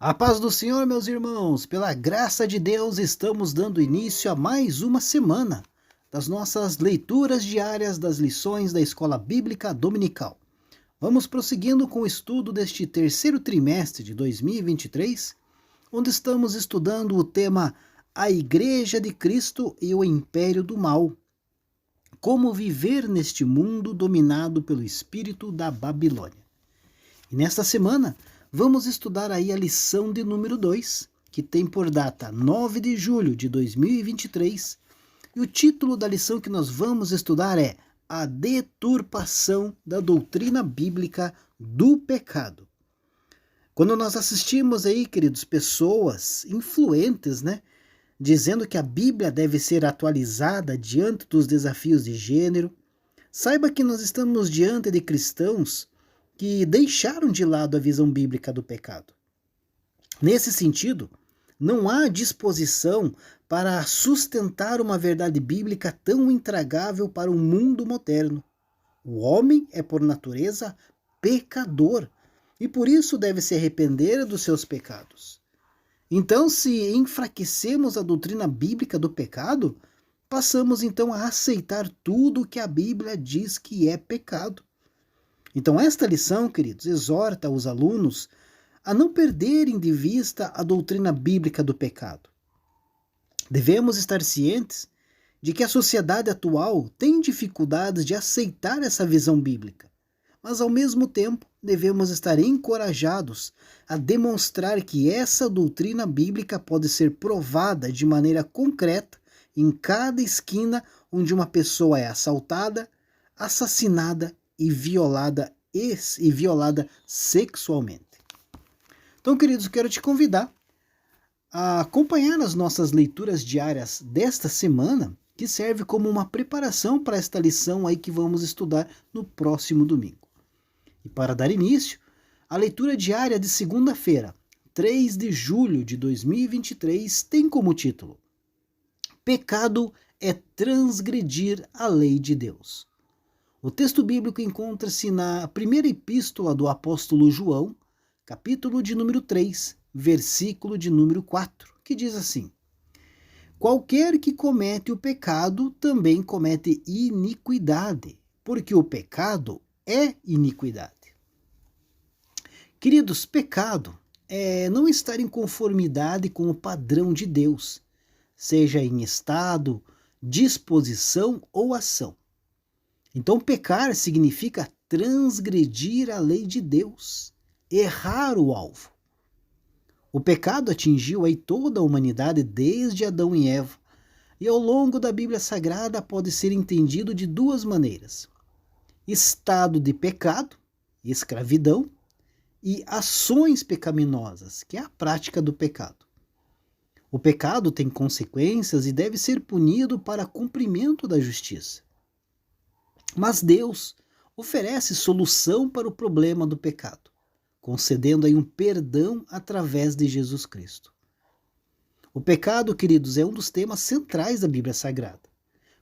A paz do Senhor, meus irmãos, pela graça de Deus, estamos dando início a mais uma semana das nossas leituras diárias das lições da Escola Bíblica Dominical. Vamos prosseguindo com o estudo deste terceiro trimestre de 2023, onde estamos estudando o tema A Igreja de Cristo e o Império do Mal. Como viver neste mundo dominado pelo espírito da Babilônia. E nesta semana, vamos estudar aí a lição de número 2, que tem por data 9 de julho de 2023, e o título da lição que nós vamos estudar é A Deturpação da Doutrina Bíblica do Pecado. Quando nós assistimos aí, queridos, pessoas influentes, dizendo que a Bíblia deve ser atualizada diante dos desafios de gênero, saiba que nós estamos diante de cristãos que deixaram de lado a visão bíblica do pecado. Nesse sentido, não há disposição para sustentar uma verdade bíblica tão intragável para o mundo moderno. O homem é, por natureza, pecador e por isso deve se arrepender dos seus pecados. Então, se enfraquecemos a doutrina bíblica do pecado, passamos então a aceitar tudo o que a Bíblia diz que é pecado. Então, esta lição, queridos, exorta os alunos a não perderem de vista a doutrina bíblica do pecado. Devemos estar cientes de que a sociedade atual tem dificuldades de aceitar essa visão bíblica, mas, ao mesmo tempo, devemos estar encorajados a demonstrar que essa doutrina bíblica pode ser provada de maneira concreta em cada esquina onde uma pessoa é assaltada, assassinada e violada sexualmente. Então, queridos, quero te convidar a acompanhar as nossas leituras diárias desta semana, que serve como uma preparação para esta lição aí que vamos estudar no próximo domingo. E para dar início, a leitura diária de segunda-feira, 3 de julho de 2023, tem como título: Pecado é transgredir a lei de Deus. O texto bíblico encontra-se na primeira epístola do apóstolo João, capítulo de número 3, versículo de número 4, que diz assim: Qualquer que comete o pecado também comete iniquidade, porque o pecado é iniquidade. Queridos, pecado é não estar em conformidade com o padrão de Deus, seja em estado, disposição ou ação. Então, pecar significa transgredir a lei de Deus, errar o alvo. O pecado atingiu aí toda a humanidade desde Adão e Eva, e ao longo da Bíblia Sagrada pode ser entendido de duas maneiras: estado de pecado, escravidão, e ações pecaminosas, que é a prática do pecado. O pecado tem consequências e deve ser punido para cumprimento da justiça. Mas Deus oferece solução para o problema do pecado, concedendo aí um perdão através de Jesus Cristo. O pecado, queridos, é um dos temas centrais da Bíblia Sagrada.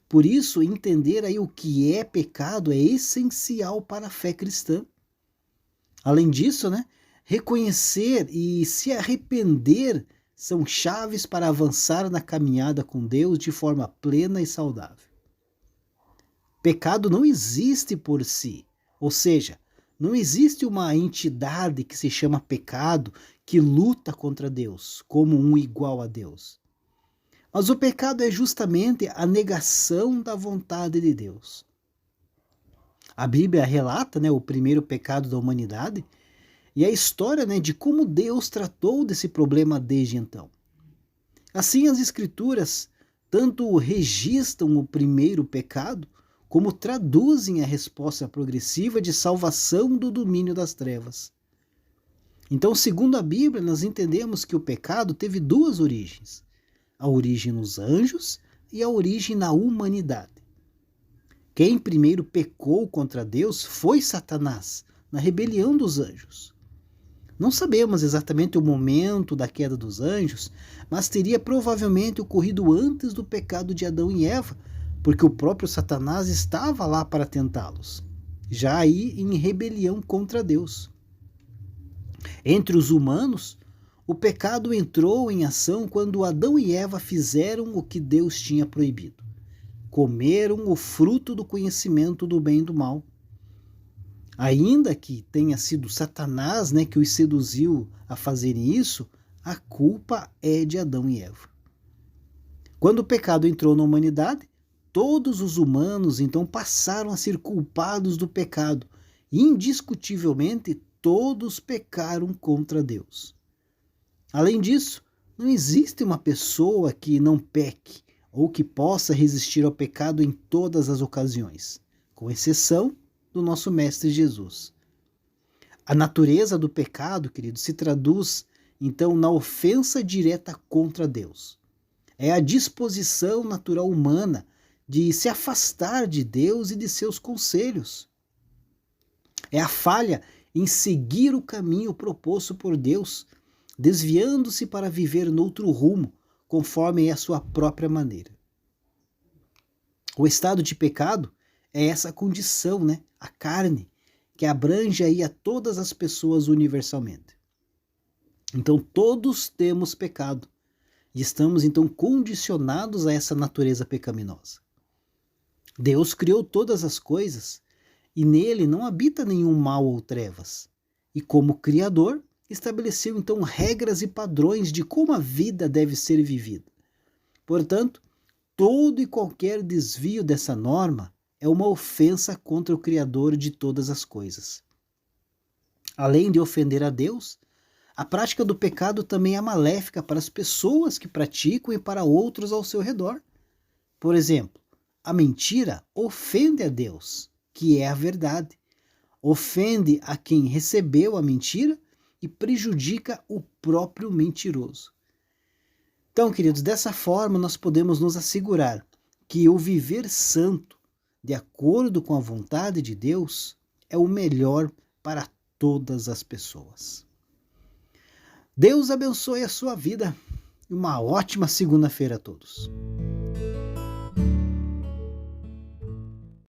Por isso, entender aí o que é pecado é essencial para a fé cristã. Além disso, reconhecer e se arrepender são chaves para avançar na caminhada com Deus de forma plena e saudável. Pecado não existe por si, ou seja, não existe uma entidade que se chama pecado que luta contra Deus, como um igual a Deus. Mas o pecado é justamente a negação da vontade de Deus. A Bíblia relata o primeiro pecado da humanidade e a história de como Deus tratou desse problema desde então. Assim, as Escrituras tanto registram o primeiro pecado, como traduzem a resposta progressiva de salvação do domínio das trevas. Então, segundo a Bíblia, nós entendemos que o pecado teve duas origens: a origem nos anjos e a origem na humanidade. Quem primeiro pecou contra Deus foi Satanás, na rebelião dos anjos. Não sabemos exatamente o momento da queda dos anjos, mas teria provavelmente ocorrido antes do pecado de Adão e Eva, porque o próprio Satanás estava lá para tentá-los, já aí em rebelião contra Deus. Entre os humanos, O pecado entrou em ação quando Adão e Eva fizeram o que Deus tinha proibido. Comeram o fruto do conhecimento do bem e do mal. Ainda que tenha sido Satanás, que os seduziu a fazerem isso, a culpa é de Adão e Eva. Quando o pecado entrou na humanidade, todos os humanos então passaram a ser culpados do pecado. Indiscutivelmente, todos pecaram contra Deus. Além disso, não existe uma pessoa que não peque ou que possa resistir ao pecado em todas as ocasiões, com exceção do nosso Mestre Jesus. A natureza do pecado, querido, se traduz então na ofensa direta contra Deus. É a disposição natural humana de se afastar de Deus e de seus conselhos. É a falha em seguir o caminho proposto por Deus, desviando-se para viver noutro rumo, conforme a sua própria maneira. O estado de pecado é essa condição, a carne, que abrange aí a todas as pessoas universalmente. Então todos temos pecado e estamos então condicionados a essa natureza pecaminosa. Deus criou todas as coisas e nele não habita nenhum mal ou trevas. E como Criador, estabeleceu então regras e padrões de como a vida deve ser vivida. Portanto, todo e qualquer desvio dessa norma é uma ofensa contra o Criador de todas as coisas. Além de ofender a Deus, a prática do pecado também é maléfica para as pessoas que praticam e para outros ao seu redor. Por exemplo, a mentira ofende a Deus, que é a verdade. Ofende a quem recebeu a mentira e prejudica o próprio mentiroso. Então, queridos, dessa forma nós podemos nos assegurar que o viver santo, de acordo com a vontade de Deus, é o melhor para todas as pessoas. Deus abençoe a sua vida e uma ótima segunda-feira a todos.